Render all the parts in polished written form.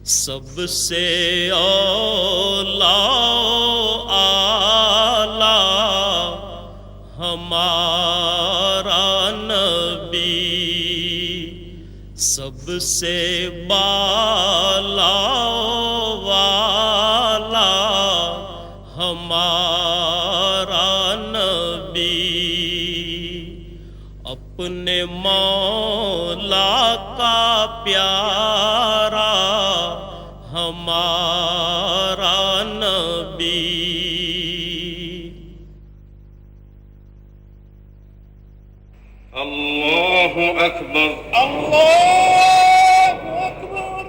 سب سے اولا اعلی ہمارا نبی، سب سے بالا والا ہمارا نبی، اپنے مولا کا پیارا ہمارا نبی۔ اللہ اکبر، اللہ اکبر۔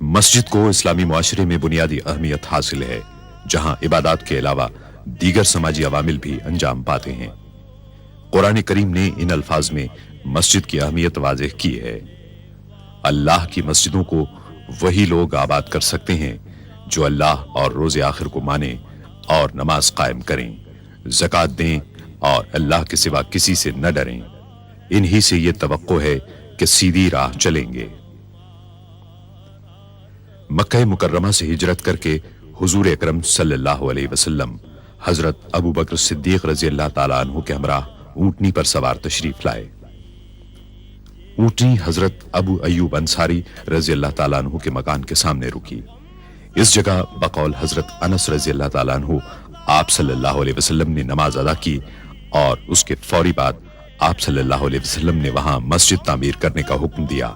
مسجد کو اسلامی معاشرے میں بنیادی اہمیت حاصل ہے، جہاں عبادات کے علاوہ دیگر سماجی عوامل بھی انجام پاتے ہیں۔ قرآن کریم نے ان الفاظ میں مسجد کی اہمیت واضح کی ہے۔ اللہ کی مسجدوں کو وہی لوگ آباد کر سکتے ہیں جو اللہ اور روز آخر کو مانیں اور نماز قائم کریں، زکوٰۃ دیں اور اللہ کے سوا کسی سے نہ ڈریں۔ انہی سے یہ توقع ہے کہ سیدھی راہ چلیں گے۔ مکہ مکرمہ سے ہجرت کر کے حضور اکرم صلی اللہ علیہ وسلم حضرت ابو بکر صدیق رضی اللہ تعالیٰ عنہ کے ہمراہ اونٹنی پر سوار تشریف لائے۔ اونٹنی حضرت ابو ایوب انصاری رضی اللہ تعالیٰ عنہ کے مکان کے سامنے رکی۔ اس جگہ بقول حضرت انس رضی اللہ تعالیٰ عنہ آپ صلی اللہ علیہ وسلم نے نماز ادا کی، اور اس کے فوری بعد آپ صلی اللہ علیہ وسلم نے وہاں مسجد تعمیر کرنے کا حکم دیا۔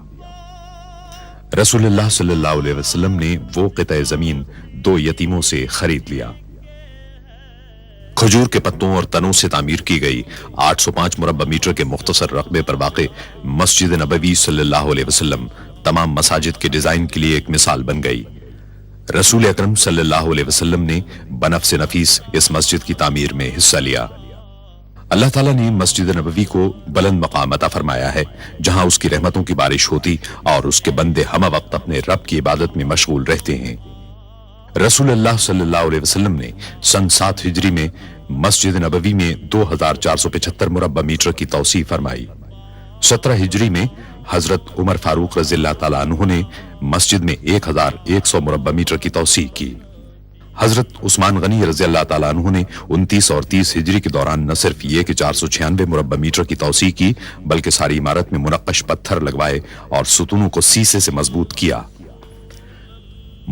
رسول اللہ صلی اللہ علیہ وسلم نے وہ قطع زمین 2 یتیموں سے خرید لیا۔ کھجور کے پتوں اور تنوں سے تعمیر کی گئی 805 مربع میٹر کے مختصر رقبے پر واقع مسجد نبوی صلی اللہ علیہ وسلم تمام مساجد کے ڈیزائن کے لیے ایک مثال بن گئی۔ رسول اکرم صلی اللہ علیہ وسلم نے بنفس نفیس اس مسجد کی تعمیر میں حصہ لیا۔ اللہ تعالیٰ نے مسجد نبوی کو بلند مقام عطا فرمایا ہے، جہاں اس کی رحمتوں کی بارش ہوتی اور اس کے بندے ہمہ وقت اپنے رب کی عبادت میں مشغول رہتے ہیں۔ رسول اللہ صلی اللہ علیہ وسلم نے سن 7 ہجری میں مسجد نبوی میں 2475 مربع میٹر کی توسیع فرمائی۔ 17 ہجری میں حضرت عمر فاروق رضی اللہ تعالیٰ عنہ نے مسجد میں 1100 مربع میٹر کی توسیع کی۔ حضرت عثمان غنی رضی اللہ تعالیٰ عنہ نے 29 اور 30 ہجری کے دوران نہ صرف یہ کہ 496 مربع میٹر کی توسیع کی، بلکہ ساری عمارت میں منقش پتھر لگوائے اور ستونوں کو سیسے سے مضبوط کیا۔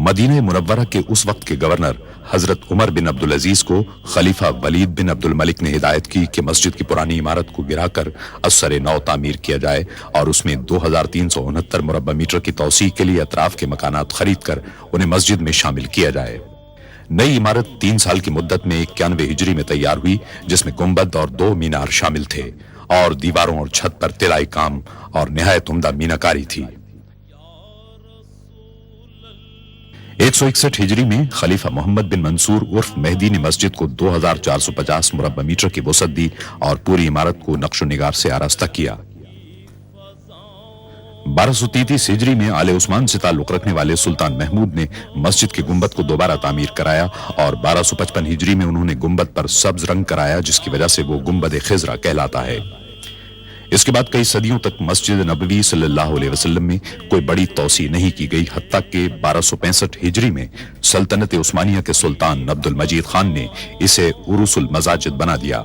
مدینہ منورہ کے اس وقت کے گورنر حضرت عمر بن عبدالعزیز کو خلیفہ ولید بن عبد الملک نے ہدایت کی کہ مسجد کی پرانی عمارت کو گرا کر ازسر نو تعمیر کیا جائے اور اس میں 2369 مربع میٹر کی توسیع کے لیے اطراف کے مکانات خرید کر انہیں مسجد میں شامل کیا جائے۔ نئی عمارت 3 سال کی مدت میں 91 ہجری میں تیار ہوئی، جس میں گنبد اور 2 مینار شامل تھے اور دیواروں اور چھت پر طلائی کام اور نہایت عمدہ میناکاری تھی۔ 161 ہجری میں خلیفہ محمد بن منصور عرف مہدی نے مسجد کو 2450 مربع میٹر کی وسعت دی اور پوری عمارت کو نقش و نگار سے آراستہ کیا۔ 1233 ہجری میں آل عثمان سے تعلق رکھنے والے سلطان محمود نے مسجد کے گنبد کو دوبارہ تعمیر کرایا اور 1255 ہجری میں انہوں نے گنبد پر سبز رنگ کرایا، جس کی وجہ سے وہ گنبد خضرا کہلاتا ہے۔ اس کے بعد کئی صدیوں تک مسجد نبوی صلی اللہ علیہ وسلم میں کوئی بڑی توسیع نہیں کی گئی، حتیٰ کہ 1265 ہجری میں سلطنت عثمانیہ کے سلطان عبد المجید خان نے اسے عروس المساجد بنا دیا۔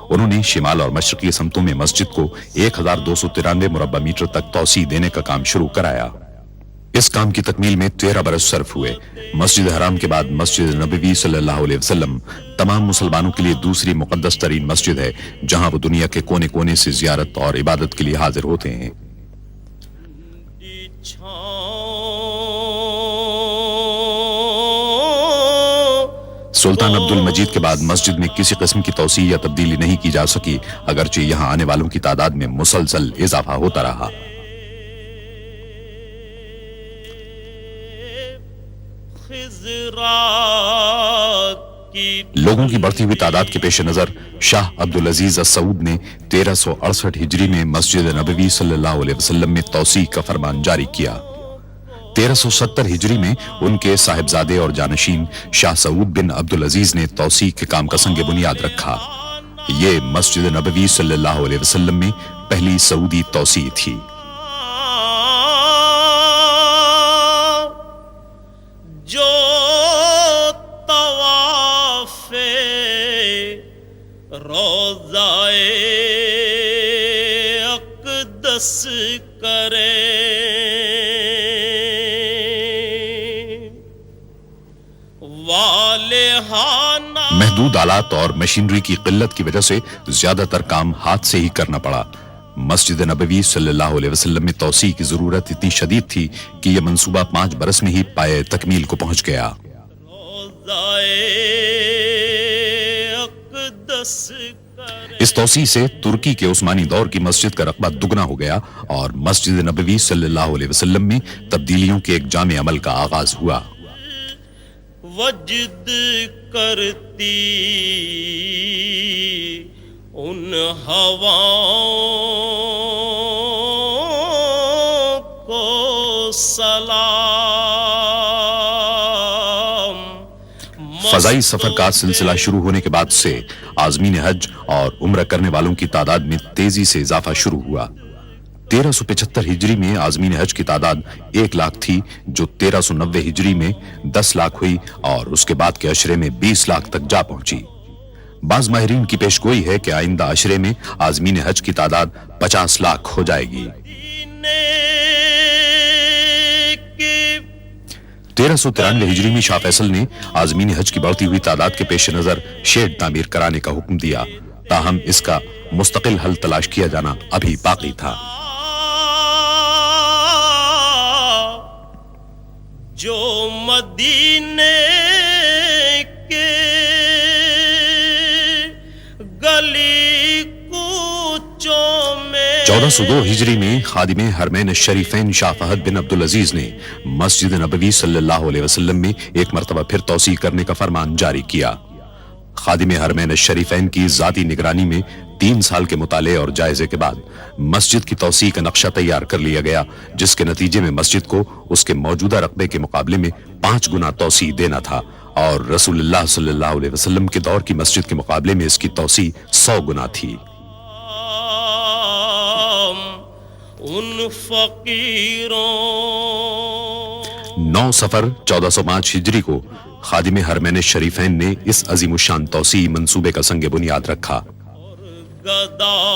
انہوں نے شمال اور مشرقی سمتوں میں مسجد کو 1293 مربع میٹر تک توسیع دینے کا کام شروع کرایا۔ اس کام کی تکمیل میں 13 برس صرف ہوئے۔ مسجد حرام کے بعد مسجد نبوی صلی اللہ علیہ وسلم تمام مسلمانوں کے لیے دوسری مقدس ترین مسجد ہے، جہاں وہ دنیا کے کونے کونے سے زیارت اور عبادت کے لیے حاضر ہوتے ہیں۔ سلطان عبد المجید کے بعد مسجد میں کسی قسم کی توسیع یا تبدیلی نہیں کی جا سکی، اگرچہ یہاں آنے والوں کی تعداد میں مسلسل اضافہ ہوتا رہا۔ لوگوں کی بڑھتی ہوئی تعداد کے پیش نظر شاہ عبدالعزیز السعود نے 1368 ہجری میں مسجد نبوی صلی اللہ علیہ وسلم میں توسیع کا فرمان جاری کیا۔ 1370 ہجری میں ان کے صاحبزادے اور جانشین شاہ سعود بن عبدالعزیز نے توسیع کے کام کا سنگ بنیاد رکھا۔ یہ مسجد نبوی صلی اللہ علیہ وسلم میں پہلی سعودی توسیع تھی۔ کرے والہانہ محدود آلات اور مشینری کی قلت کی وجہ سے زیادہ تر کام ہاتھ سے ہی کرنا پڑا۔ مسجد نبوی صلی اللہ علیہ وسلم میں توسیع کی ضرورت اتنی شدید تھی کہ یہ منصوبہ 5 برس میں ہی پائے تکمیل کو پہنچ گیا۔ روضائے اقدس کرے اس توسیع سے ترکی کے عثمانی دور کی مسجد کا رقبہ دگنا ہو گیا اور مسجد نبوی صلی اللہ علیہ وسلم میں تبدیلیوں کے ایک جامع عمل کا آغاز ہوا۔ وجد کرتی ان ہواؤں کو سلام۔ فضائی سفر کا سلسلہ شروع ہونے کے بعد سے عازمین حج اور عمرہ کرنے والوں کی تعداد میں تیزی سے اضافہ شروع ہوا۔ 1375 ہجری میں عازمین حج کی تعداد 1 لاکھ تھی، جو 1390 ہجری میں 10 لاکھ ہوئی اور اس کے بعد کے عشرے میں 20 لاکھ تک جا پہنچی۔ بعض ماہرین کی پیشگوئی ہے کہ آئندہ عشرے میں عازمین حج کی تعداد 50 لاکھ ہو جائے گی۔ 1393 ہجری میں شاہ فیصل نے عازمین حج کی بڑھتی ہوئی تعداد کے پیش نظر شیڈ تعمیر کرانے کا حکم دیا، تاہم اس کا مستقل حل تلاش کیا جانا ابھی باقی تھا۔ جو مدینے کے گلی کوچوں میں 1402 ہجری میں خادم حرمین الشریفین شاہ فہد بن عبدالعزیز نے مسجد نبوی صلی اللہ علیہ وسلم میں ایک مرتبہ پھر توسیع کرنے کا فرمان جاری کیا۔ خادم حرمین الشریفین کی ذاتی نگرانی میں 3 سال کے مطالعے اور جائزے کے بعد مسجد کی توسیع کا نقشہ تیار کر لیا گیا، جس کے نتیجے میں مسجد کو اس کے موجودہ رقبے کے مقابلے میں 5 گنا توسیع دینا تھا، اور رسول اللہ صلی اللہ علیہ وسلم کے دور کی مسجد کے مقابلے میں اس کی توسیع 100 گنا تھی۔ ان فقیروں 9 صفر 1405 ہجری کو خادم حرمین الشریفین نے اس عظیم الشان توسیع منصوبے کا سنگ بنیاد رکھا۔ گداؤں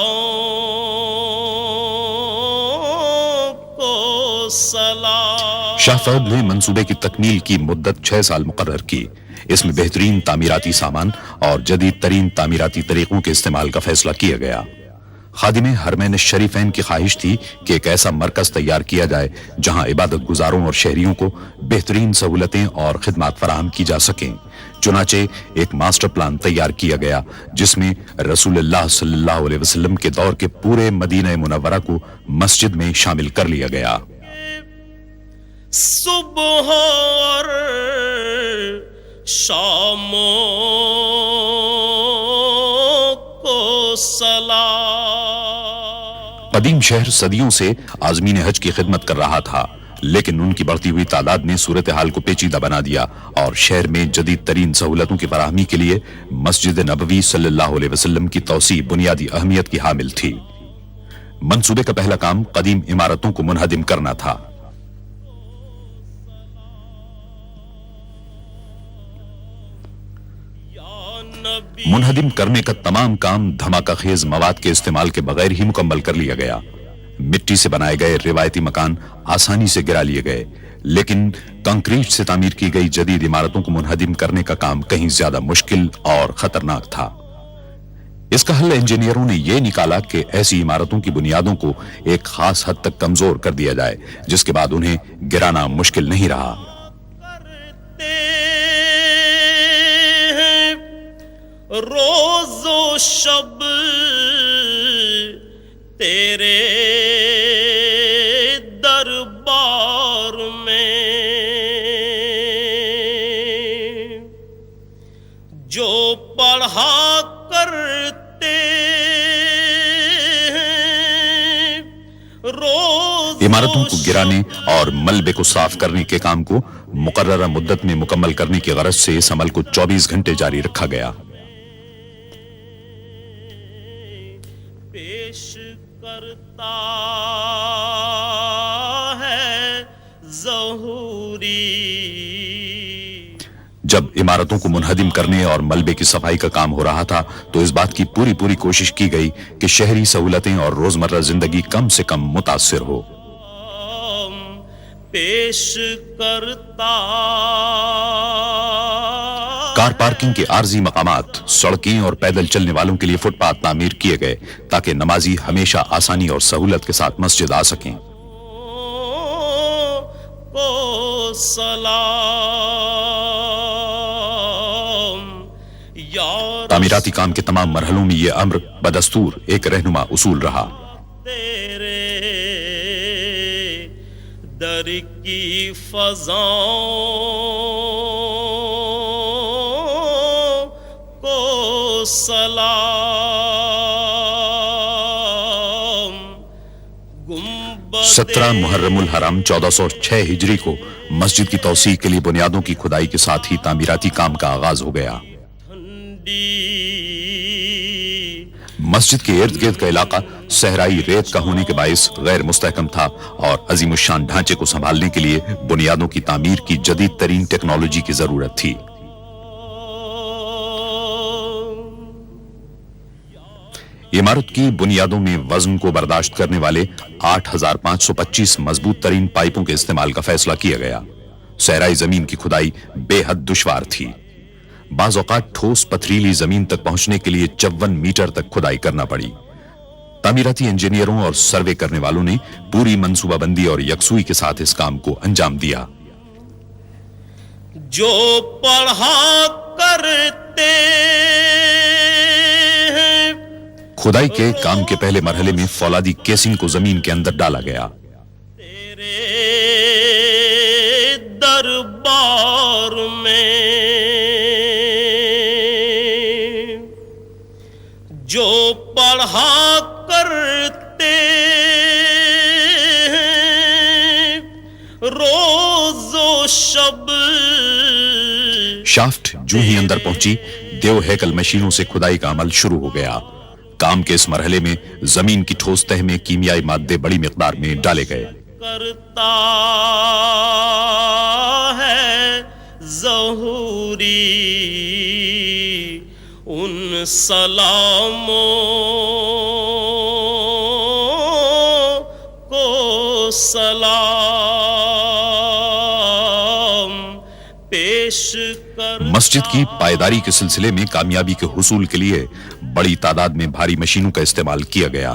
کو سلام۔ شاہ فہد نے منصوبے کی تکمیل کی مدت 6 سال مقرر کی۔ اس میں بہترین تعمیراتی سامان اور جدید ترین تعمیراتی طریقوں کے استعمال کا فیصلہ کیا گیا۔ خادم حرمین الشریفین کی خواہش تھی کہ ایک ایسا مرکز تیار کیا جائے جہاں عبادت گزاروں اور شہریوں کو بہترین سہولتیں اور خدمات فراہم کی جا سکیں۔ چنانچہ ایک ماسٹر پلان تیار کیا گیا جس میں رسول اللہ صلی اللہ علیہ وسلم کے دور کے پورے مدینہ منورہ کو مسجد میں شامل کر لیا گیا۔ صبح اور شاموں کو سلام۔ قدیم شہر صدیوں سے عازمین حج کی خدمت کر رہا تھا، لیکن ان کی بڑھتی ہوئی تعداد نے صورتحال کو پیچیدہ بنا دیا اور شہر میں جدید ترین سہولتوں کی فراہمی کے لیے مسجد نبوی صلی اللہ علیہ وسلم کی توسیع بنیادی اہمیت کی حامل تھی۔ منصوبے کا پہلا کام قدیم عمارتوں کو منہدم کرنا تھا۔ منہدم کرنے کا تمام کام دھماکہ خیز مواد کے استعمال کے بغیر ہی مکمل کر لیا گیا۔ مٹی سے بنائے گئے روایتی مکان آسانی سے گرا لیے گئے، لیکن کنکریٹ سے تعمیر کی گئی جدید عمارتوں کو منہدم کرنے کا کام کہیں زیادہ مشکل اور خطرناک تھا۔ اس کا حل انجینئروں نے یہ نکالا کہ ایسی عمارتوں کی بنیادوں کو ایک خاص حد تک کمزور کر دیا جائے، جس کے بعد انہیں گرانا مشکل نہیں رہا۔ روز و شب تیرے دربار میں جو پڑھا کرتے روز عمارتوں کو گرانے اور ملبے کو صاف کرنے کے کام کو مقررہ مدت میں مکمل کرنے کی غرض سے اس عمل کو 24 گھنٹے جاری رکھا گیا۔ پیش کرتا ہے ظہوری۔ جب عمارتوں کو منہدم کرنے اور ملبے کی صفائی کا کام ہو رہا تھا تو اس بات کی پوری کوشش کی گئی کہ شہری سہولتیں اور روزمرہ زندگی کم سے کم متاثر ہو۔ پیش کرتا کار پارکنگ کے عارضی مقامات، سڑکیں اور پیدل چلنے والوں کے لیے فٹ پاتھ تعمیر کیے گئے تاکہ نمازی ہمیشہ آسانی اور سہولت کے ساتھ مسجد آ سکیں۔ کو سلام یا تعمیراتی کام کے تمام مرحلوں میں یہ امر بدستور ایک رہنما اصول رہا۔ تیرے در کی فضاؤں کو سلام۔ 17 محرم الحرام 1406 ہجری کو مسجد کی توسیع کے لیے بنیادوں کی کھدائی کے ساتھ ہی تعمیراتی کام کا آغاز ہو گیا۔ مسجد کے ارد گرد کا علاقہ صحرائی ریت کا ہونے کے باعث غیر مستحکم تھا اور عظیم الشان ڈھانچے کو سنبھالنے کے لیے بنیادوں کی تعمیر کی جدید ترین ٹیکنالوجی کی ضرورت تھی۔ عمارت کی بنیادوں میں وزن کو برداشت کرنے والے 8525 مضبوط ترین پائپوں کے استعمال کا فیصلہ کیا گیا۔ صحرائی زمین کی کھدائی بے حد دشوار تھی۔ بعض اوقات ٹھوس پتھریلی زمین تک پہنچنے کے لیے 54 میٹر تک کھدائی کرنا پڑی۔ تعمیراتی انجینئروں اور سروے کرنے والوں نے پوری منصوبہ بندی اور یکسوئی کے ساتھ اس کام کو انجام دیا۔ جو پڑھا کرتے ہیں کھدائی کے کام کے پہلے مرحلے میں فولادی کیسنگ کو زمین کے اندر ڈالا گیا۔ تیرے دربار میں جو پڑھا کرتے ہیں روز و شب۔ شافٹ جو ہی اندر پہنچی، دیو ہیکل مشینوں سے کھدائی کا عمل شروع ہو گیا۔ کام کے اس مرحلے میں زمین کی ٹھوس تہ میں کیمیائی مادے بڑی مقدار میں ڈالے گئے۔ کرتا ہے ظہوری ان سلاموں کو سلام پیش کر۔ مسجد کی پائیداری کے سلسلے میں کامیابی کے حصول کے لیے بڑی تعداد میں بھاری مشینوں کا استعمال کیا گیا۔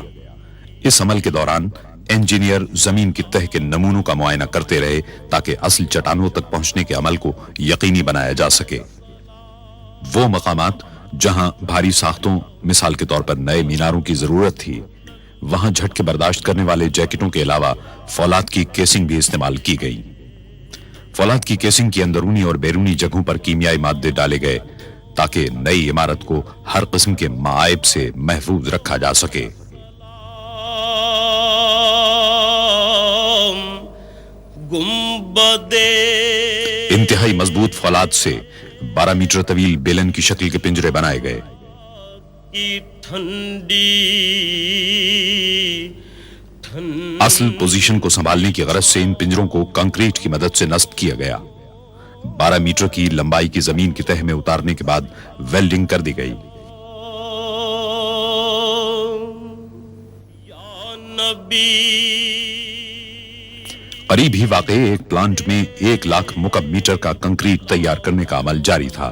اس عمل کے دوران انجینئر زمین کی تہ کے نمونوں کا معائنہ کرتے رہے تاکہ اصل چٹانوں تک پہنچنے کے عمل کو یقینی بنایا جا سکے۔ وہ مقامات جہاں بھاری ساختوں، مثال کے طور پر نئے میناروں کی ضرورت تھی، وہاں جھٹکے برداشت کرنے والے جیکٹوں کے علاوہ فولاد کی کیسنگ بھی استعمال کی گئی۔ فولاد کی کیسنگ کی اندرونی اور بیرونی جگہوں پر کیمیائی مادے ڈالے گئے تاکہ نئی عمارت کو ہر قسم کے معائب سے محفوظ رکھا جا سکے۔ انتہائی مضبوط فولاد سے 12 میٹر طویل بیلن کی شکل کے پنجرے بنائے گئے۔ اصل پوزیشن کو سنبھالنے کی غرض سے ان پنجروں کو کنکریٹ کی مدد سے نصب کیا گیا۔ 12 میٹر کی لمبائی کی زمین کی تہ میں اتارنے کے بعد ویلڈنگ کر دی گئی۔ قریب ہی واقع ایک پلانٹ میں 1 لاکھ مکعب میٹر کا کنکریٹ تیار کرنے کا عمل جاری تھا۔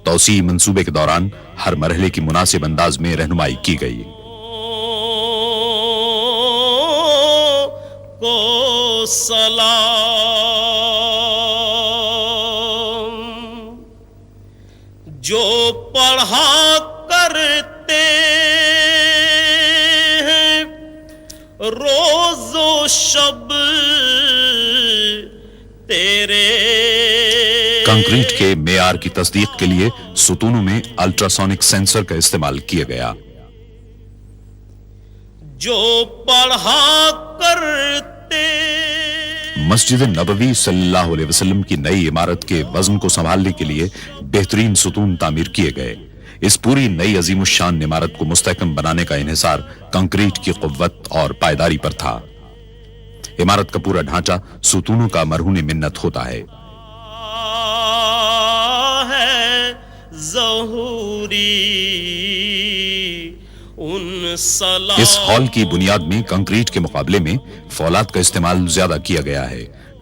توسیع منصوبے کے دوران ہر مرحلے کی مناسب انداز میں رہنمائی کی گئی۔ کو سلام جو پڑھا کرتے ہیں روز و شب تیرے۔ کنکریٹ کے معیار کی تصدیق کے لیے ستونوں میں الٹراسونک سینسر کا استعمال کیا گیا۔ جو پڑھا کرتے مسجد نبوی صلی اللہ علیہ وسلم کی نئی عمارت کے وزن کو سنبھالنے کے لیے بہترین ستون تعمیر کیے گئے۔ اس پوری نئی عظیم الشان عمارت کو مستحکم بنانے کا انحصار کنکریٹ کی قوت اور پائیداری پر تھا۔ عمارت کا پورا ڈھانچہ ستونوں کا مرہون منت ہوتا ہے۔ اس ہال کی بنیاد میں کنکریٹ کے مقابلے میں فولاد کا استعمال زیادہ کیا گیا ہے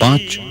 5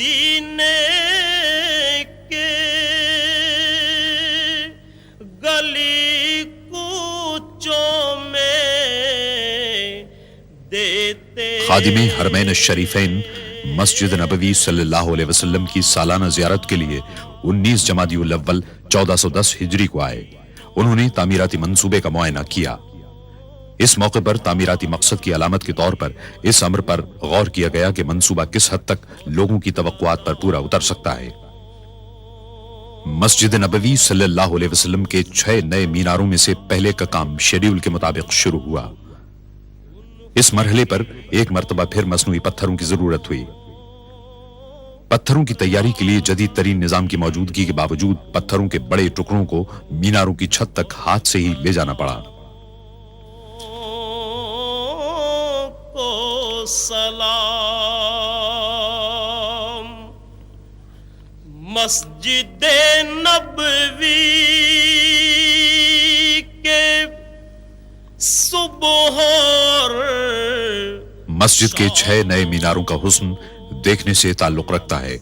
مدینے کے گلی کوچوں میں دیتے خادم حرمین الشریفین مسجد نبوی صلی اللہ علیہ وسلم کی سالانہ زیارت کے لیے 19 جمادی الاول 1410 ہجری کو آئے. انہوں نے تعمیراتی منصوبے کا معائنہ کیا. اس موقع پر تعمیراتی مقصد کی علامت کے طور پر اس امر پر غور کیا گیا کہ منصوبہ کس حد تک لوگوں کی توقعات پر پورا اتر سکتا ہے. مسجد نبوی صلی اللہ علیہ وسلم کے 6 نئے میناروں میں سے پہلے کا کام شیڈیول کے مطابق شروع ہوا. اس مرحلے پر ایک مرتبہ پھر مصنوعی پتھروں کی ضرورت ہوئی. پتھروں کی تیاری کے لیے جدید ترین نظام کی موجودگی کے باوجود پتھروں کے بڑے ٹکڑوں کو میناروں کی چھت تک ہاتھ سے ہی لے جانا پڑا. سلام مسجد نبوی کے صبح اور مسجد کے 6 نئے میناروں کا حسن دیکھنے سے تعلق رکھتا ہے.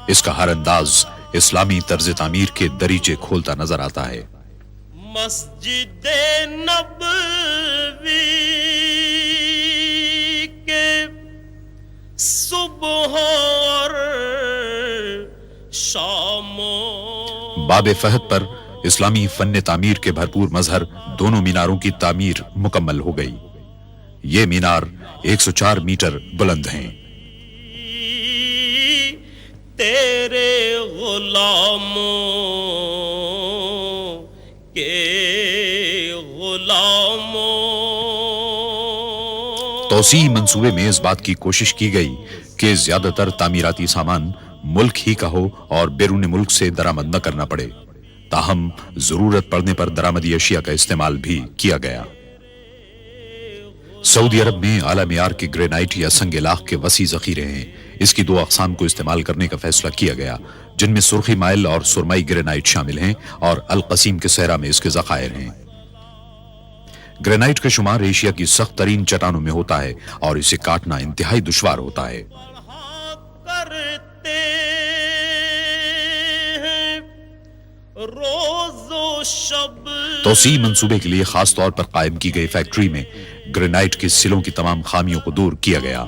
اس کا ہر انداز اسلامی طرز تعمیر کے دریچے کھولتا نظر آتا ہے. مسجد نبوی کے صبح اور شام باب فہد پر اسلامی فن تعمیر کے بھرپور مظہر دونوں میناروں کی تعمیر مکمل ہو گئی. یہ مینار 104 میٹر بلند ہیں. تیرے غلاموں کے غلاموں. توسیع منصوبے میں اس بات کی کوشش کی گئی کہ زیادہ تر تعمیراتی سامان ملک ہی کا ہو اور بیرون ملک سے درآمد نہ کرنا پڑے. تاہم ضرورت پڑنے پر درآمدی اشیاء کا استعمال بھی کیا گیا. سعودی عرب میں اعلیٰ معیار کے گرینائٹ یا سنگ لاخ کے وسیع ذخیرے ہیں. اس کی 2 اقسام کو استعمال کرنے کا فیصلہ کیا گیا جن میں سرخی مائل اور سرمائی گرینائٹ شامل ہیں اور القصیم کے صحرا میں اس کے ذخائر ہیں. گرینائٹ کا شمار ایشیا کی سخت ترین چٹانوں میں ہوتا ہے اور اسے کاٹنا انتہائی دشوار ہوتا ہے. روز و شب توسیع منصوبے کے لیے خاص طور پر قائم کی گئی فیکٹری میں گرینائٹ کے سلوں کی تمام خامیوں کو دور کیا گیا.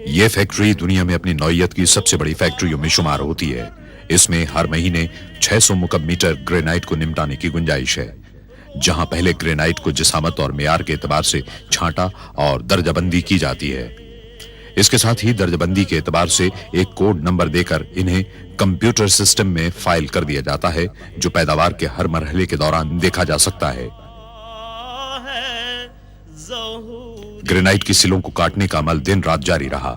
یہ فیکٹری دنیا میں اپنی نوعیت کی سب سے بڑی فیکٹریوں میں شمار ہوتی ہے. اس میں ہر مہینے 600 مکعب میٹر گرینائٹ کو نمٹانے کی گنجائش ہے. جہاں پہلے گرینائٹ کو جسامت اور معیار کے اعتبار سے چھانٹا اور درجہ بندی کی جاتی ہے. اس کے ساتھ ہی درجہ بندی کے اعتبار سے ایک کوڈ نمبر دے کر انہیں کمپیوٹر سسٹم میں فائل کر دیا جاتا ہے جو پیداوار کے ہر مرحلے کے دوران دیکھا جا سکتا ہے. گرینائٹ کی سلوں کو کاٹنے کا عمل دن رات جاری رہا.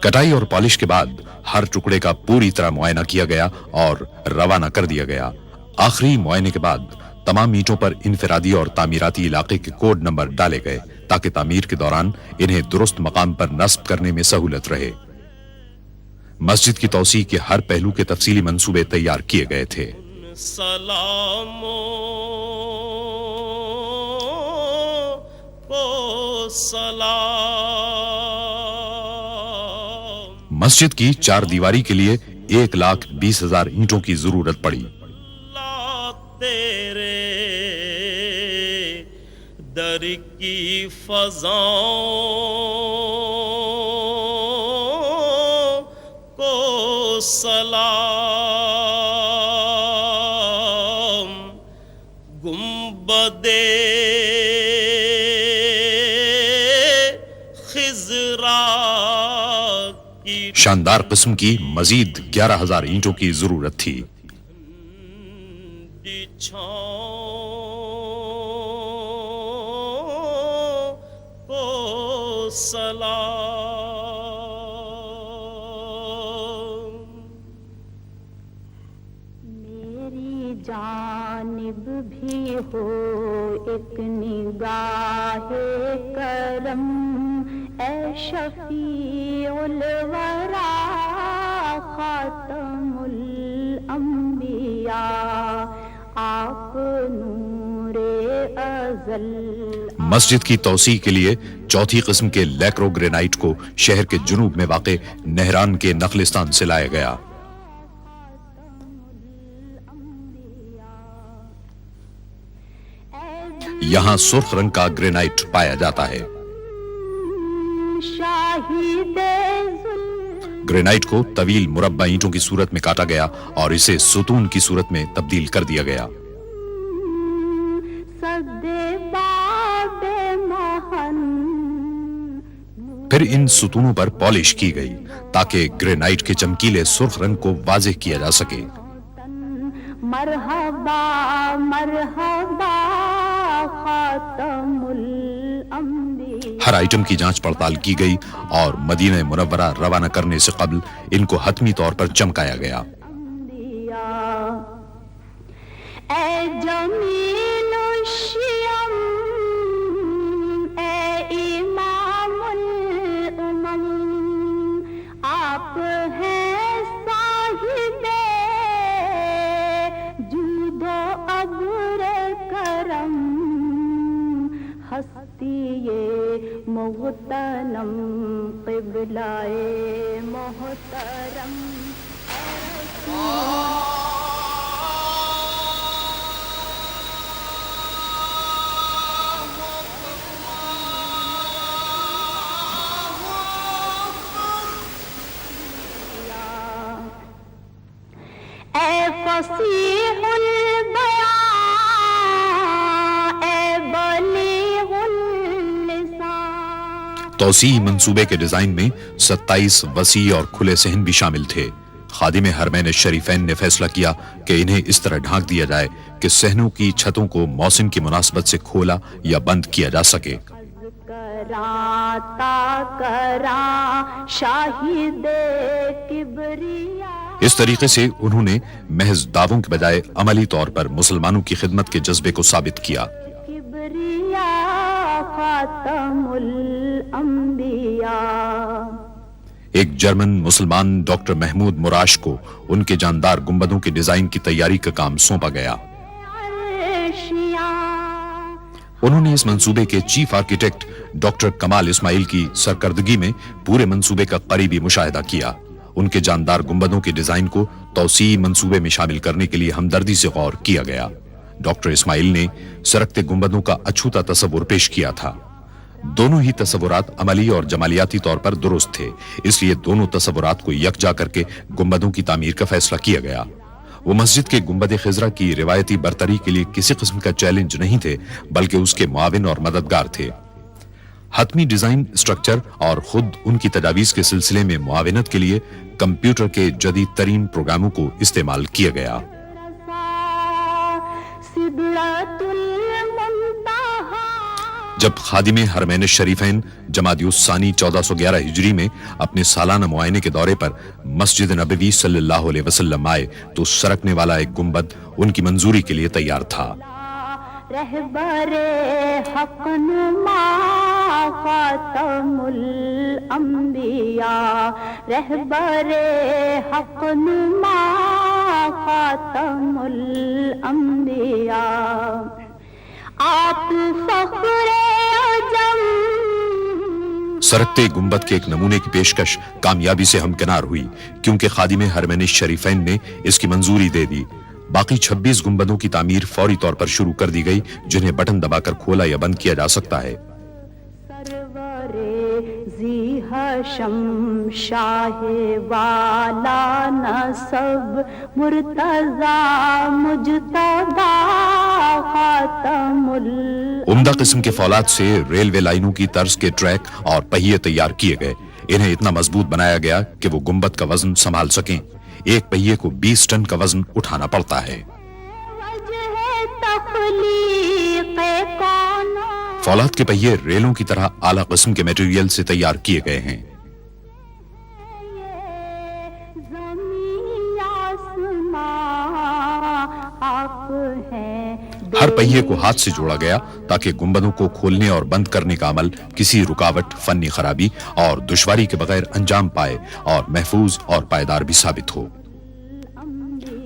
کٹائی اور پالش کے بعد ہر ٹکڑے کا پوری طرح معائنہ کیا گیا اور روانہ کر دیا گیا. آخری معائنے کے بعد تمام اینٹوں پر انفرادی اور تعمیراتی علاقے کے کوڈ نمبر ڈالے گئے تاکہ تعمیر کے دوران انہیں درست مقام پر نصب کرنے میں سہولت رہے. مسجد کی توسیع کے ہر پہلو کے تفصیلی منصوبے تیار کیے گئے تھے. سلاموں کو سلام. مسجد کی 4 دیواری کے لیے 1,20,000 اینٹوں کی ضرورت پڑی. تیرے در کی فضاؤں کو سلام. گنبد خضرا کی شاندار قسم کی مزید 11,000 اینٹوں کی ضرورت تھی. کو سلام. میری جانب بھی ہو ایک نگاہ کرم اے شفیع الورا خاتم الانبیاء. آپ نور ازل مسجد کی توسیع کے لیے چوتھی قسم کے لیکرو گرینائٹ کو شہر کے جنوب میں واقع نہران کے نخلستان سے لایا گیا۔ یہاں سرخ رنگ کا گرینائٹ پایا جاتا ہے۔ شاہد گرینائٹ کو طویل مربع اینٹوں کی صورت میں کاٹا گیا اور اسے ستون کی صورت میں تبدیل کر دیا گیا۔ پھر ان ستونوں پر پالش کی گئی تاکہ گرینائٹ کے چمکیلے سرخ رنگ کو واضح کیا جا سکے۔ مرحبا مرحبا خاتم الانبیاء۔ ہر آئٹم کی جانچ پڑتال کی گئی اور مدینہ منورہ روانہ کرنے سے قبل ان کو حتمی طور پر چمکایا گیا۔ اے جمیل الشیم اے امام الامم، آپ ہیں صاحب جود و ابر کرم، ہستی مغتنم قبلائے محترم۔ اے فصیح البیان اے بلیغ اللسان۔ توسیع منصوبے کے ڈیزائن میں 27 وسیع اور کھلے صحن بھی شامل تھے۔ خادم حرمین الشریفین نے فیصلہ کیا کہ انہیں اس طرح ڈھانک دیا جائے کہ صحنوں کی چھتوں کو موسم کی مناسبت سے کھولا یا بند کیا جا سکے۔ شاہد کبریا۔ اس طریقے سے انہوں نے محض دعووں کے بجائے عملی طور پر مسلمانوں کی خدمت کے جذبے کو ثابت کیا۔ کبریا خاتم الانبیاء۔ ایک جرمن مسلمان ڈاکٹر محمود مراش کو ان کے جاندار گنبدوں کے ڈیزائن کی تیاری کا کام سونپا گیا۔ انہوں نے اس منصوبے کے چیف آرکیٹیکٹ ڈاکٹر کمال اسماعیل کی سرکردگی میں پورے منصوبے کا قریبی مشاہدہ کیا۔ ان کے جاندار گنبدوں کے ڈیزائن کو توسیع منصوبے میں شامل کرنے کے لیے ہمدردی سے غور کیا گیا۔ ڈاکٹر اسماعیل نے سرکتے گنبدوں کا اچھوتا تصور پیش کیا تھا۔ دونوں ہی تصورات عملی اور جمالیاتی طور پر درست تھے، اس لیے دونوں تصورات کو یکجا کر کے گنبدوں کی تعمیر کا فیصلہ کیا گیا۔ وہ مسجد کے گنبد خضرا کی روایتی برتری کے لیے کسی قسم کا چیلنج نہیں تھے، بلکہ اس کے معاون اور مددگار تھے۔ حتمی ڈیزائن اسٹرکچر اور خود ان کی تجاویز کے سلسلے میں معاونت کے لیے کمپیوٹر کے جدید ترین پروگراموں کو استعمال کیا گیا۔ جب خادم حرمین الشریفین جمادی الثانی 1411 ہجری میں اپنے سالانہ معائنے کے دورے پر مسجد نبوی صلی اللہ علیہ وسلم آئے تو سرکنے والا ایک گنبد ان کی منظوری کے لیے تیار تھا۔ رہبر حق نما خاتم الانبیاء، رہبر حق نما خاتم الانبیاء، آپ فخر عجم۔ سرکتے گنبد کے ایک نمونے کی پیشکش کامیابی سے ہمکنار ہوئی کیونکہ خادم حرمین الشریفین نے اس کی منظوری دے دی۔ باقی 26 گنبدوں کی تعمیر فوری طور پر شروع کر دی گئی، جنہیں بٹن دبا کر کھولا یا بند کیا جا سکتا ہے۔ سرور ذی حشم شاہ والا نسب مرتضی مجتبی خاتم عمدہ قسم کے فولاد سے ریلوے لائنوں کی طرز کے ٹریک اور پہیے تیار کیے گئے۔ انہیں اتنا مضبوط بنایا گیا کہ وہ گنبد کا وزن سنبھال سکیں۔ ایک پہیے کو 20 ٹن کا وزن اٹھانا پڑتا ہے۔ فولاد کے پہیے ریلوں کی طرح اعلیٰ قسم کے میٹیریل سے تیار کیے گئے ہیں۔ ہر پہیے کو ہاتھ سے جوڑا گیا تاکہ گنبدوں کو کھولنے اور بند کرنے کا عمل کسی رکاوٹ، فنی خرابی اور دشواری کے بغیر انجام پائے اور محفوظ اور پائیدار بھی ثابت ہو۔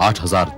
8000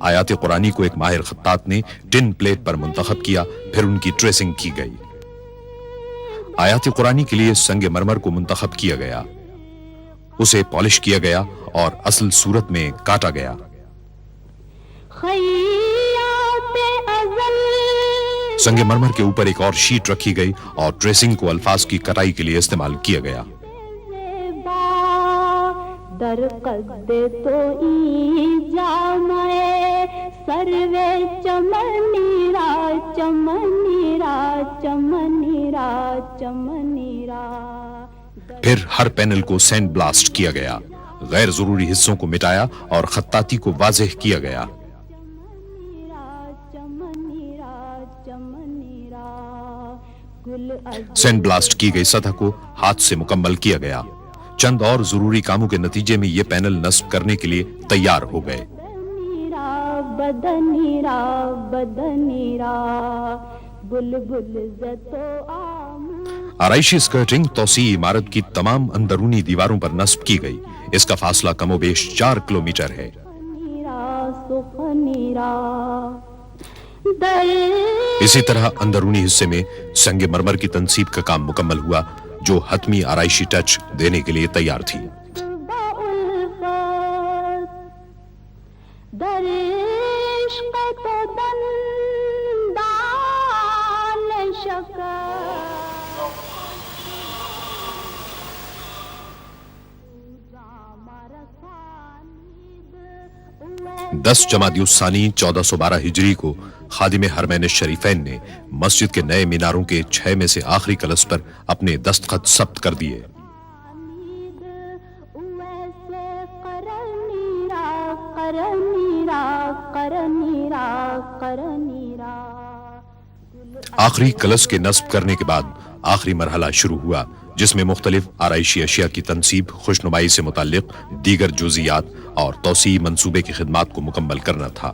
آیات قرآنی کو ایک ماہر خطاط نے ٹن پلیٹ پر منتخب کیا، پھر ان کی ٹریسنگ کی گئی۔ آیات قرآنی کے لیے سنگ مرمر کو منتخب کیا گیا، اسے پالش کیا گیا اور اصل صورت میں کاٹا گیا۔ سنگ مرمر کے اوپر ایک اور شیٹ رکھی گئی اور ٹریسنگ کو الفاظ کی کٹائی کے لیے استعمال کیا گیا۔ در قد تو ای جامائے سروے چمنی را چمنی را چمنی را چمنی را۔ پھر ہر پینل کو سینڈ بلاسٹ کیا گیا، غیر ضروری حصوں کو مٹایا اور خطاطی کو واضح کیا گیا۔ سینڈ بلاسٹ کی گئی سطح کو ہاتھ سے مکمل کیا گیا۔ چند اور ضروری کاموں کے نتیجے میں یہ پینل نصب کرنے کے لیے تیار ہو گئے۔ آرائشی اسکرٹنگ توسیعی عمارت کی تمام اندرونی دیواروں پر نصب کی گئی۔ اس کا فاصلہ کم و بیش 4 کلومیٹر ہے۔ اسی طرح اندرونی حصے میں سنگ مرمر کی تنصیب کا کام مکمل ہوا، جو حتمی آرائشی ٹچ دینے کے لیے تیار تھی۔ دس جمادی الثانی 1412 ہجری کو خادم حرمین الشریفین نے مسجد کے نئے میناروں کے 6 میں سے آخری کلس پر اپنے دستخط ثبت کر دیے۔ آخری کلس کے نصب کرنے کے بعد آخری مرحلہ شروع ہوا، جس میں مختلف آرائشی اشیاء کی تنصیب، خوشنمائی سے متعلق دیگر جزئیات اور توسیعی منصوبے کی خدمات کو مکمل کرنا تھا۔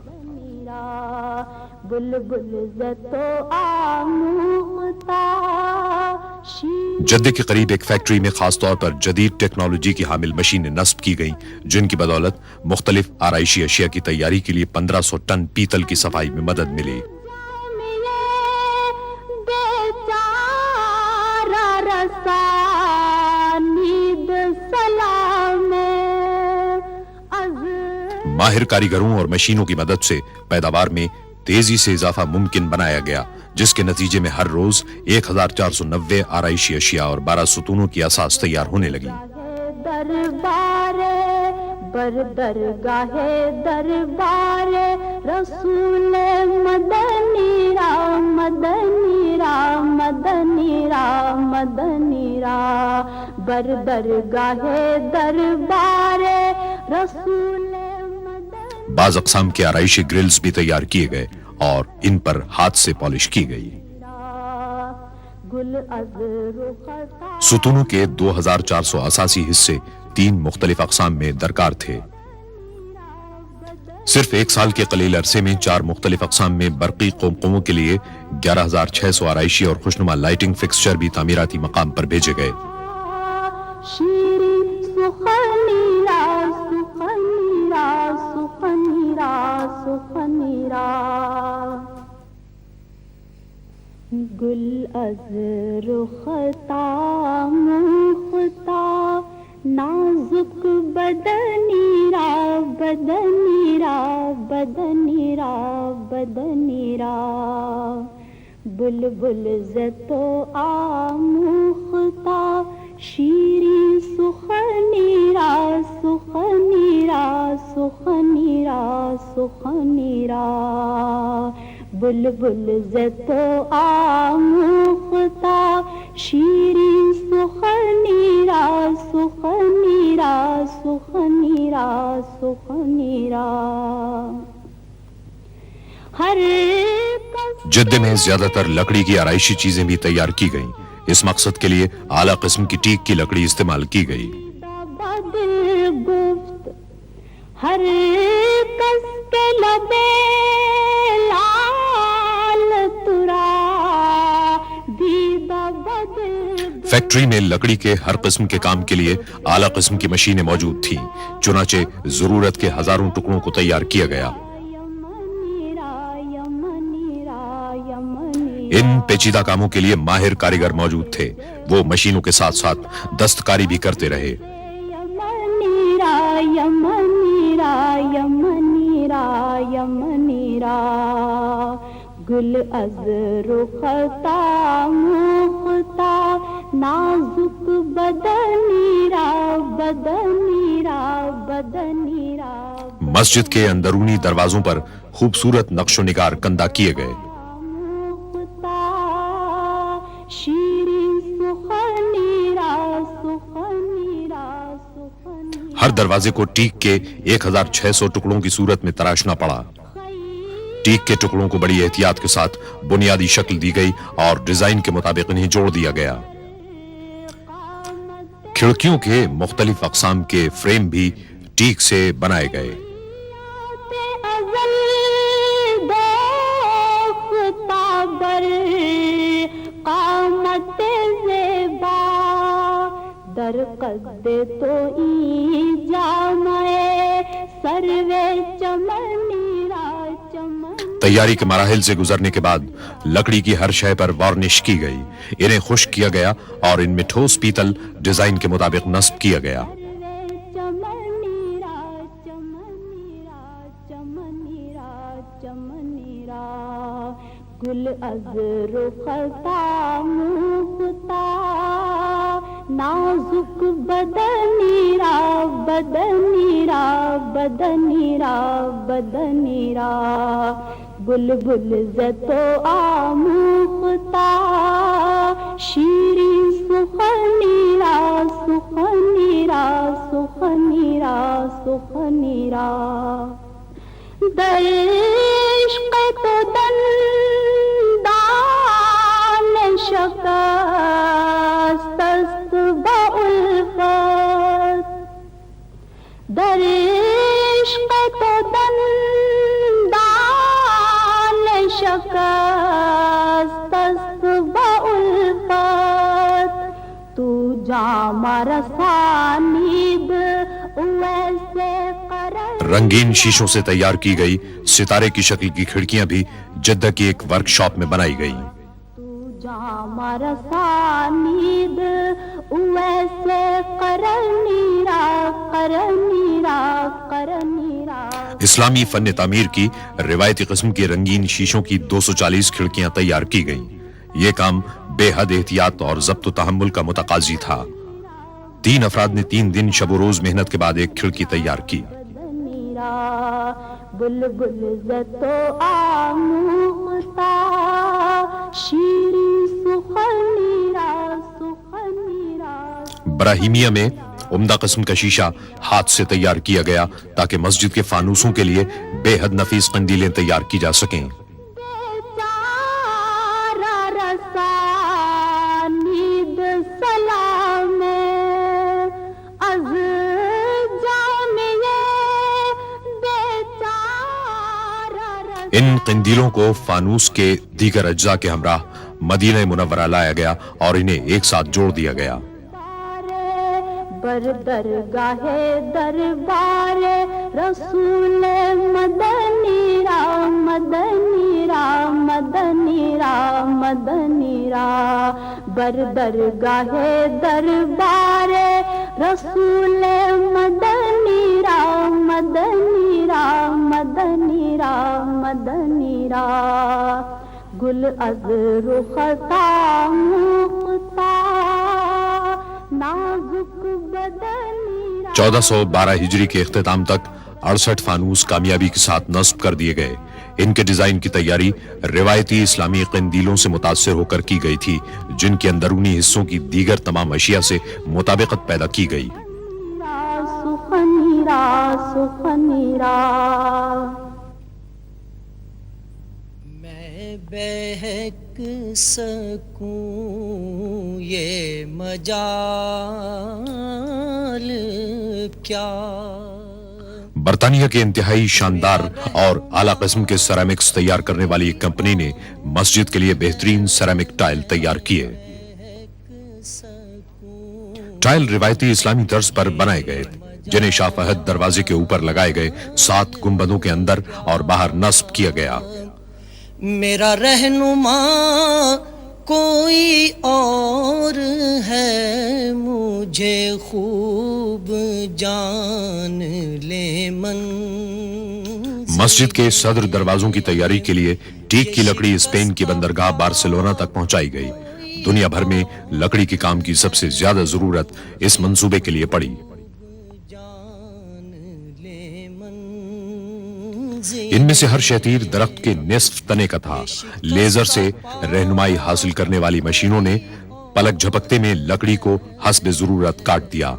جدے کے قریب ایک فیکٹری میں خاص طور پر جدید ٹیکنالوجی کی حامل مشینیں نصب کی گئیں، جن کی بدولت مختلف آرائشی اشیاء کی تیاری کے لیے 1500 ٹن پیتل کی صفائی میں مدد ملی۔ ماہر کاریگروں اور مشینوں کی مدد سے پیداوار میں تیزی سے اضافہ ممکن بنایا گیا، جس کے نتیجے میں ہر روز 1490 آرائشی اشیاء اور 12 ستونوں کی اساس تیار ہونے لگی۔ درگاہ دربار رسول مدنی را مدنی را مدنی را مدنی را بر درگاہ دربار رسول مدنی۔ بعض اقسام کے آرائشی گرلز بھی تیار کیے گئے اور ان پر ہاتھ سے پالش کی گئی۔ ستونوں کے 2400 اساسی حصے 3 مختلف اقسام میں درکار تھے۔ صرف 1 سال کے قلیل عرصے میں 4 مختلف اقسام میں برقی قمقموں کے لیے 11600 آرائشی اور خوشنما لائٹنگ فکسچر بھی تعمیراتی مقام پر بھیجے گئے۔ گل از رختا مختا نازک بدنی را بدنی را بدنی را بدنی را بلبل زتو آموختا شیرین سخنی را سخنی را سخنی را سخنی را بلبل زتو آموختا شیرین سخنی را سخنی را سخنی را سخنی را۔ ہر جدے میں زیادہ تر لکڑی کی آرائشی چیزیں بھی تیار کی گئیں۔ اس مقصد کے لیے اعلیٰ قسم کی ٹیک کی لکڑی استعمال کی گئی۔ ہر کس کے لبے فیکٹری میں لکڑی کے ہر قسم کے کام کے لیے اعلیٰ قسم کی مشینیں موجود تھیں، چنانچہ ضرورت کے ہزاروں ٹکڑوں کو تیار کیا گیا۔ ان پیچیدہ کاموں کے لیے ماہر کاریگر موجود تھے، وہ مشینوں کے ساتھ ساتھ دستکاری بھی کرتے رہے۔ یمنیرا یمنیرا یمنیرا یمنیرا گل از رختا مختا نازک بدنیرا بدنیرا بدنیرا مسجد کے اندرونی دروازوں پر خوبصورت نقش و نگار کندہ کیے گئے۔ ہر دروازے کو ٹیک کے 1600 ٹکڑوں کی صورت میں تراشنا پڑا۔ ٹیک کے ٹکڑوں کو بڑی احتیاط کے ساتھ بنیادی شکل دی گئی اور ڈیزائن کے مطابق انہیں جوڑ دیا گیا۔ کھڑکیوں کے مختلف اقسام کے فریم بھی ٹیک سے بنائے گئے۔ در قد تو ای جامعے سروے چمنیرا چمن۔ تیاری کے مراحل سے گزرنے کے بعد لکڑی کی ہر شے پر وارنش کی گئی، انہیں خشک کیا گیا اور ان میں ٹھوس پیتل ڈیزائن کے مطابق نصب کیا گیا۔ چمنیرا چمنیرا چمنیرا چمنیرا گل از رختا مختا نازک بدنیرا بدنیرا بدنیرا بدنیرا بلبل زتو آموختا شیرین سخنیرا سخنیرا سخنیرا سخنیرا در عشق تو دندان شکست است با الفت در عشق تو دندان شکست است با الفت تو جام رسانید ویسے قرار۔ رنگین شیشوں سے تیار کی گئی ستارے کی شکل کی کھڑکیاں بھی جدہ کی ایک ورک شاپ میں بنائی گئیں۔ جام رسانید ویسے قرنیرا قرنیرا قرنیرا۔ اسلامی فن تعمیر کی روایتی قسم کے رنگین شیشوں کی 240 کھڑکیاں تیار کی گئیں۔ یہ کام بے حد احتیاط اور ضبط و تحمل کا متقاضی تھا۔ 3 افراد نے 3 دن شب و روز محنت کے بعد ایک کھڑکی تیار کی۔ بلبل زتو آموختا شیرین سخنیرا سخنیرا۔ براہیمیہ میں عمدہ قسم کا شیشہ ہاتھ سے تیار کیا گیا تاکہ مسجد کے فانوسوں کے لیے بے حد نفیس قندیلیں تیار کی جا سکیں۔ ان قندیلوں کو فانوس کے دیگر اجزاء کے ہمراہ مدینہ منورہ لایا گیا اور انہیں ایک ساتھ جوڑ دیا گیا۔ بر درگاہ دربار رسول مدنی را مدنی را مدنی را مدنی را بر درگاہ دربار رسول مدنی را مدنی را مدنی را مدنی را گل از رختا مختا نازک بدنی را۔ 1412 ہجری کے اختتام تک 68 فانوس کامیابی کے ساتھ نصب کر دیے گئے۔ ان کے ڈیزائن کی تیاری روایتی اسلامی قندیلوں سے متاثر ہو کر کی گئی تھی، جن کے اندرونی حصوں کی دیگر تمام اشیاء سے مطابقت پیدا کی گئی۔ سخنیرا سخنیرا میں بہک سکوں یہ مجال کیا۔ برطانیہ کے انتہائی شاندار اور اعلیٰ قسم کے سیرامکس تیار کرنے والی ایک کمپنی نے مسجد کے لیے بہترین سیرامک ٹائل تیار کیے۔ ٹائل روایتی اسلامی طرز پر بنائے گئے، جنہیں شاہ فہد دروازے کے اوپر لگائے گئے 7 گنبدوں کے اندر اور باہر نصب کیا گیا۔ میرا رہنما کوئی اور ہے مجھے خوب جان لے من. مسجد کے صدر دروازوں کی تیاری کے لیے ٹیک کی لکڑی اسپین کی بندرگاہ بارسلونا تک پہنچائی گئی. دنیا بھر میں لکڑی کے کام کی سب سے زیادہ ضرورت اس منصوبے کے لیے پڑی. ان میں سے ہر شتیر درخت کے نصف تنے کا تھا. لیزر سے رہنمائی حاصل کرنے والی مشینوں نے پلک جھپکتے میں لکڑی کو حسب ضرورت کاٹ دیا.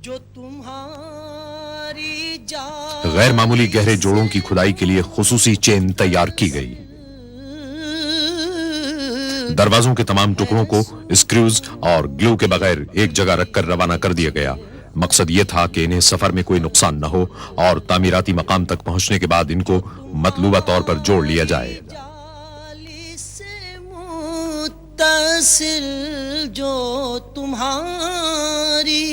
جو تمہاری غیر معمولی گہرے جوڑوں کی کھدائی کے لیے خصوصی چین تیار کی گئی. دروازوں کے تمام ٹکڑوں کو اسکریوز اور گلو کے بغیر ایک جگہ رکھ کر روانہ کر دیا گیا. مقصد یہ تھا کہ انہیں سفر میں کوئی نقصان نہ ہو اور تعمیراتی مقام تک پہنچنے کے بعد ان کو مطلوبہ طور پر جوڑ لیا جائے. جو تمہاری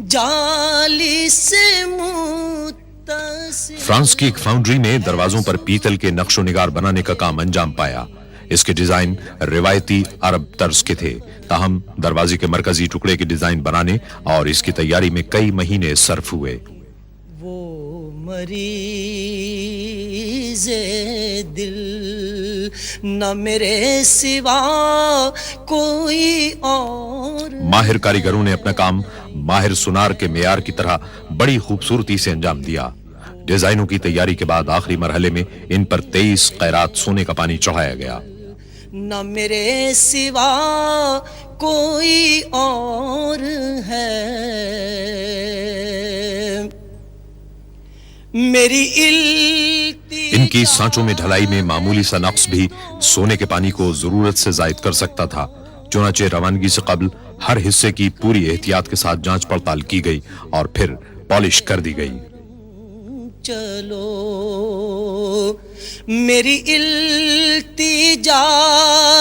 جالی سے متصل. فرانس کی ایک فاؤنڈری میں دروازوں پر پیتل کے نقش و نگار بنانے کا کام انجام پایا. اس کے ڈیزائن روایتی عرب طرز کے تھے، تاہم دروازے کے مرکزی ٹکڑے کے ڈیزائن بنانے اور اس کی تیاری میں کئی مہینے صرف ہوئے. وہ مریض دل نہ میرے سوا کوئی اور. ماہر کاریگروں نے اپنا کام ماہر سونار کے معیار کی طرح بڑی خوبصورتی سے انجام دیا. ڈیزائنوں کی تیاری کے بعد آخری مرحلے میں ان پر 23 قیرات سونے کا پانی چڑھایا گیا. نہ میرے سوا کوئی اور ہے میری ان کی سانچوں میں ڈھلائی میں معمولی سا نقص بھی سونے کے پانی کو ضرورت سے زائد کر سکتا تھا. چنانچہ روانگی سے قبل ہر حصے کی پوری احتیاط کے ساتھ جانچ پڑتال کی گئی اور پھر پالش کر دی گئی. چلو میری التجا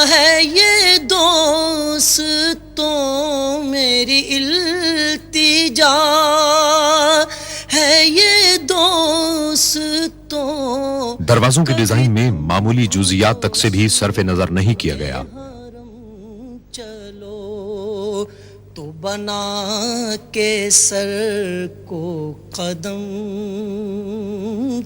ہے یہ دوستوں، میری التجا ہے یہ دوستوں. دروازوں کے ڈیزائن میں معمولی جزئیات تک سے بھی صرف نظر نہیں کیا گیا. چلو تو بنا کے سر کو قدم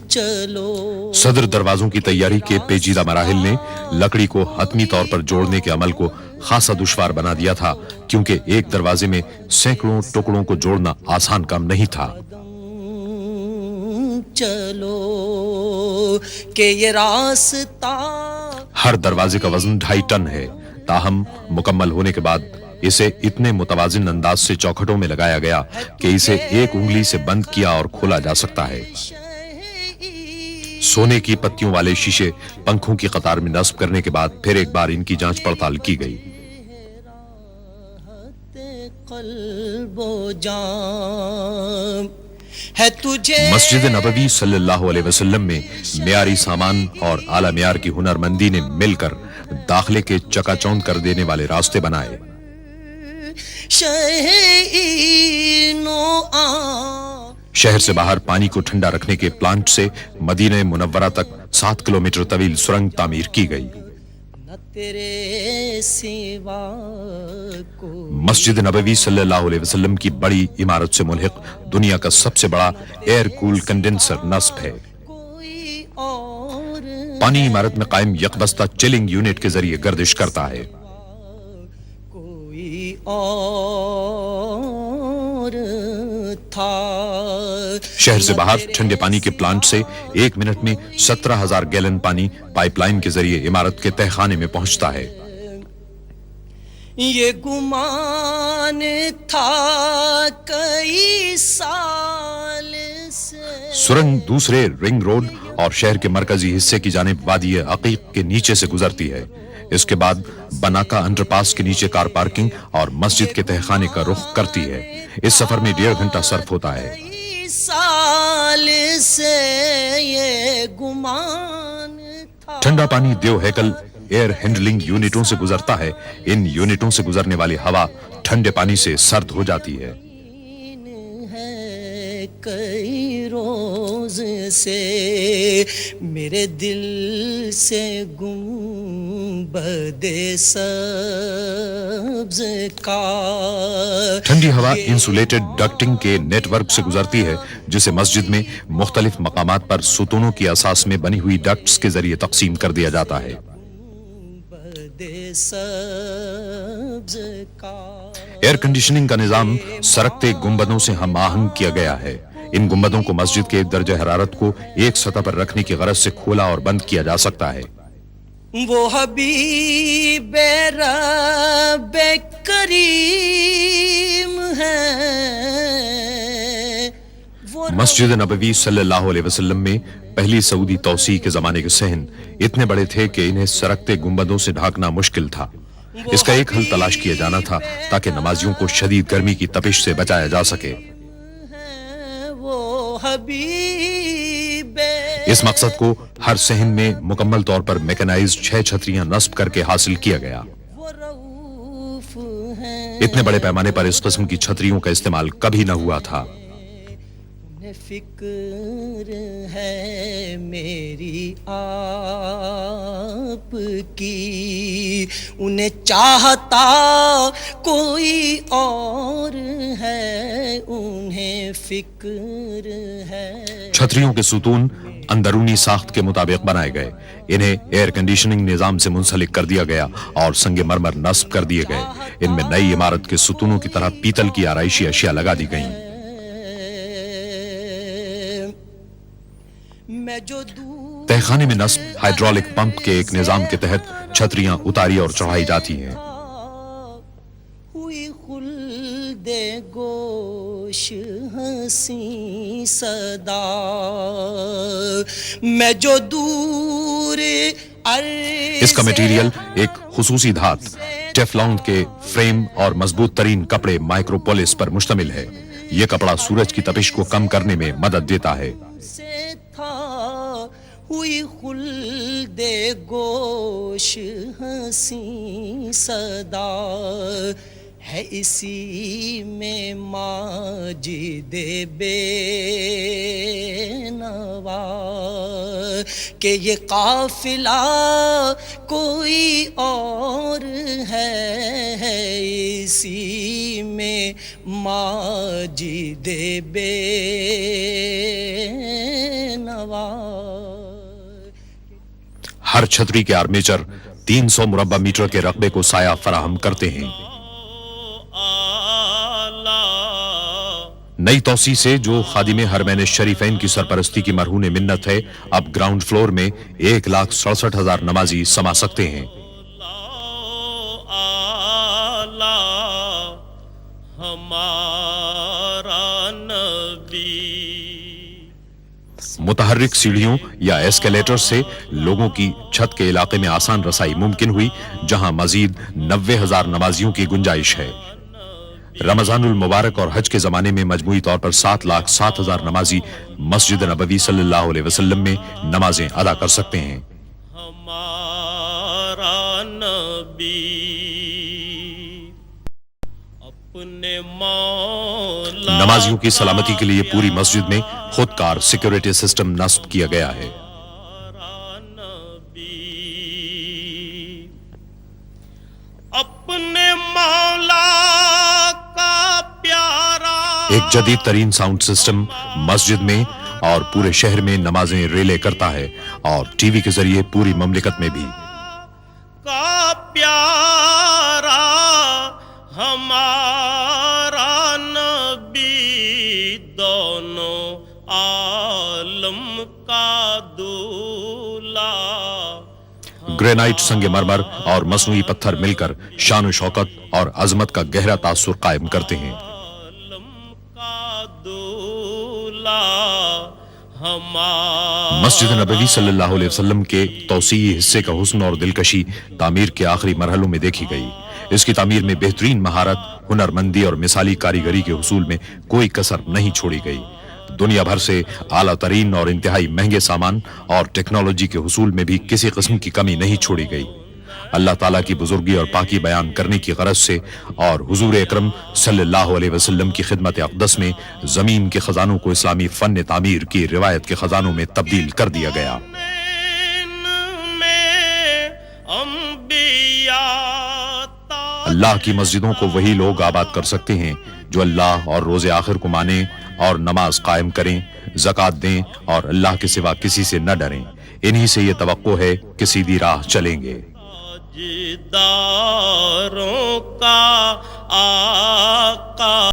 چلو. صدر دروازوں کی تیاری کے پیچیدہ مراحل نے لکڑی کو حتمی طور پر جوڑنے کے عمل کو خاصا دشوار بنا دیا تھا، کیونکہ ایک دروازے میں سینکڑوں ٹکڑوں کو جوڑنا آسان کام نہیں تھا. چلو کہ یہ راستہ. ہر دروازے کا وزن 2.5 ٹن ہے، تاہم مکمل ہونے کے بعد اسے اتنے متوازن انداز سے چوکھٹوں میں لگایا گیا کہ اسے ایک انگلی سے بند کیا اور کھولا جا سکتا ہے. سونے کی پتیوں والے شیشے پنکھوں کی قطار میں نصب کرنے کے بعد پھر ایک بار ان کی جانچ پڑتال کی گئی. قلب و جان ہے تجھے. مسجد نبوی صلی اللہ علیہ وسلم میں معیاری سامان اور اعلی معیار کی ہنرمندی نے مل کر داخلے کے چکا چوند کر دینے والے راستے بنائے. شہر سے باہر پانی کو ٹھنڈا رکھنے کے پلانٹ سے مدینہ منورہ تک 7 کلومیٹر طویل سرنگ تعمیر کی گئی. مسجد نبوی صلی اللہ علیہ وسلم کی بڑی عمارت سے ملحق دنیا کا سب سے بڑا ایئر کول کنڈنسر نصب ہے. پانی عمارت میں قائم یکبستہ چلنگ یونٹ کے ذریعے گردش کرتا ہے. کوئی اور تھا. شہر سے باہر ٹھنڈے پانی کے پلانٹ سے 1 منٹ میں 17,000 گیلن پانی پائپ لائن کے ذریعے عمارت کے تہخانے میں پہنچتا ہے. یہ گمان تھا کئی سال سے. سرنگ دوسرے رنگ روڈ اور شہر کے مرکزی حصے کی جانب وادی عقیق کے نیچے سے گزرتی ہے. اس کے بعد بناکا انڈر پاس کے نیچے کار پارکنگ اور مسجد کے تہخانے کا رخ کرتی ہے. اس سفر میں 1.5 گھنٹہ صرف ہوتا ہے. سال سے یہ گمان تھا. ٹھنڈا پانی دیو ہیکل ایئر ہینڈلنگ یونٹوں سے گزرتا ہے. ان یونٹوں سے گزرنے والی ہوا ٹھنڈے پانی سے سرد ہو جاتی ہے. کئی روز سے میرے دل سے گنبد سبز کا. ٹھنڈی ہوا انسولیٹڈ ڈکٹنگ کے نیٹ ورک سے گزرتی ہے جسے مسجد میں مختلف مقامات پر ستونوں کی اساس میں بنی ہوئی ڈکٹس کے ذریعے تقسیم کر دیا جاتا ہے. ایئر کنڈیشننگ کا نظام سرکتے گنبدوں سے ہم آہنگ کیا گیا ہے. ان گنبدوں کو مسجد کے درجہ حرارت کو ایک سطح پر رکھنے کی غرض سے کھولا اور بند کیا جا سکتا ہے. وہ حبیب رب کریم ہے. مسجد نبوی صلی اللہ علیہ وسلم میں پہلی سعودی توسیع کے زمانے کے صحن اتنے بڑے تھے کہ انہیں سرکتے گنبدوں سے ڈھانکنا مشکل تھا. اس کا ایک حل تلاش کیا جانا تھا تاکہ نمازیوں کو شدید گرمی کی تپش سے بچایا جا سکے. اس مقصد کو ہر صحن میں مکمل طور پر میکنائزڈ 6 چھتریاں نصب کر کے حاصل کیا گیا. اتنے بڑے پیمانے پر اس قسم کی چھتریوں کا استعمال کبھی نہ ہوا تھا. فکر ہے میری آپ کی, انہیں چاہتا کوئی اور ہے, انہیں فکر ہے. چھتریوں کے ستون اندرونی ساخت کے مطابق بنائے گئے. انہیں ایئر کنڈیشننگ نظام سے منسلک کر دیا گیا اور سنگ مرمر نصب کر دیے گئے. ان میں نئی عمارت کے ستونوں کی طرح پیتل کی آرائشی اشیاء لگا دی گئیں. تہخانے میں نصب ہائیڈرولک پمپ کے ایک نظام کے تحت چھتریاں اتاری اور چڑھائی جاتی ہیں. ہوئی خلد گوش ہنسی صدا, میں جو دور اس کا میٹیریل ایک خصوصی دھات ٹیفلون کے فریم اور مضبوط ترین کپڑے مائکروپولس پر مشتمل ہے. یہ کپڑا سورج کی تپش کو کم کرنے میں مدد دیتا ہے. ہوئی خلد گوش ہنسی صدا, ہے اسی میں ماجد بے نوا, کہ یہ قافلہ کوئی اور ہے, اسی میں ماجد بے نوا. ہر چھتری کے آرمیچر 300 مربع میٹر کے رقبے کو سایہ فراہم کرتے ہیں. نئی توسیع سے جو خادم حرمین شریفین کی سرپرستی کی مرہون منت ہے, اب گراؤنڈ فلور میں 1,67,000 نمازی سما سکتے ہیں. متحرک سیڑھیوں یا ایسکیلیٹر سے لوگوں کی چھت کے علاقے میں آسان رسائی ممکن ہوئی, جہاں مزید 90,000 نمازیوں کی گنجائش ہے. رمضان المبارک اور حج کے زمانے میں مجموعی طور پر 7,07,000 نمازی مسجد نبوی صلی اللہ علیہ وسلم میں نمازیں ادا کر سکتے ہیں. ہمارا نبی اپنے مولا, نمازیوں کی سلامتی کے لیے پوری مسجد میں خود کار سیکیورٹی سسٹم نصب کیا گیا ہے. اپنے مولا کا پیارا ایک جدید ترین ساؤنڈ سسٹم مسجد میں اور پورے شہر میں نمازیں ریلے کرتا ہے, اور ٹی وی کے ذریعے پوری مملکت میں بھی. کا پیارا ہمارا نبی, دونوں عالم کا دولہ. گرینائٹ سنگ مرمر اور مصنوعی پتھر مل کر شان و شوکت اور عظمت کا گہرا تاثر قائم کرتے ہیں. مسجد نبوی صلی اللہ علیہ وسلم کے توسیعی حصے کا حسن اور دلکشی تعمیر کے آخری مرحلوں میں دیکھی گئی. اس کی تعمیر میں بہترین مہارت, ہنرمندی اور مثالی کاریگری کے حصول میں کوئی کسر نہیں چھوڑی گئی. دنیا بھر سے اعلیٰ ترین اور انتہائی مہنگے سامان اور ٹیکنالوجی کے حصول میں بھی کسی قسم کی کمی نہیں چھوڑی گئی. اللہ تعالیٰ کی بزرگی اور پاکی بیان کرنے کی غرض سے اور حضور اکرم صلی اللہ علیہ وسلم کی خدمت اقدس میں زمین کے خزانوں کو اسلامی فن تعمیر کی روایت کے خزانوں میں تبدیل کر دیا گیا۔ اللہ کی مسجدوں کو وہی لوگ آباد کر سکتے ہیں جو اللہ اور روز آخر کو مانیں اور نماز قائم کریں، زکوٰۃ دیں اور اللہ کے سوا کسی سے نہ ڈریں۔ انہی سے یہ توقع ہے کہ سیدھی راہ چلیں گے۔ تاجداروں کا آقا